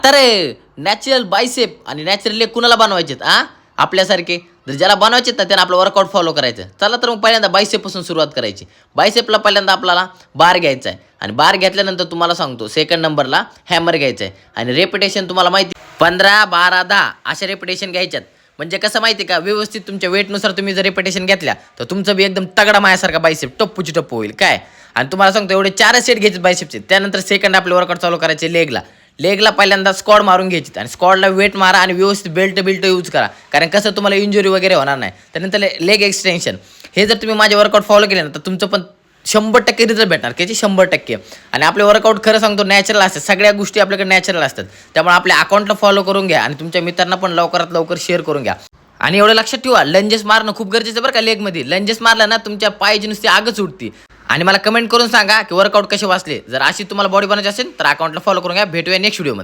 आता रे natural bicep आणि natural leg कुणाला बनवायचेत आपल्यासारखे जर ज्याला बनवायचे ना त्यानं आपलं वर्कआउट फॉलो करायचं. चला तर मग पहिल्यांदा बायसेपपासून सुरुवात करायची. बायसेपला पहिल्यांदा आपल्याला बार घ्यायचा आहे आणि बार घेतल्यानंतर तुम्हाला सांगतो सेकंड नंबरला हॅमर घ्यायचा आहे आणि रेपिटेशन तुम्हाला माहिती 15, 12, 10 अशा रेपिटेशन घ्यायच्यात. म्हणजे कसं माहिती का, व्यवस्थित तुमच्या वेटनुसार तुम्ही जर रेपिटेशन घेतल्या तर तुमचं बी एकदम तगडा मायासारखा बायसेप टप्पूची टप्पू होईल काय. आणि तुम्हाला सांगतो एवढे 4 सेट घ्यायचे बायसेपचे. त्यानंतर सेकंड आपले वर्कआउट चालू करायचे लेगला पहिल्यांदा स्क्वॉड मारून घ्यायची आणि स्क्वॉडला वेट मारा आणि व्यवस्थित बेल्ट यूज करा, कारण कसं तुम्हाला इंजुरी वगैरे होणार नाही. त्यानंतर लेग एक्सटेन्शन, हे जर तुम्ही माझे वर्कआउट फॉलो केले ना तर तुमचं पण 100% रिझल्ट भेटणार. त्याची 100%. आणि आपले वर्कआउट खरं सांगतो नॅचरल असतात, सगळ्या गोष्टी आपल्याकडे नॅचरल असतात. त्यामुळे आपल्या अकाउंटला फॉलो करून घ्या आणि तुमच्या मित्रांना पण लवकरात लवकर शेअर करून घ्या. आणि एवढं लक्षात ठेवा, लंजेस मारणं खूप गरजेचं बरं का. लेगमध्ये लंजेस मारलं ना तुमच्या पायाची नुसती आगच उडती. आणि मला कमेंट करून सांगा की वर्कआउट कसे वाचले. जर अशी तुम्हाला बॉडी बनायची असेल तर अकाउंटला फॉलो करून घ्या. भेटूया नेक्स्ट व्हिडिओमध्ये.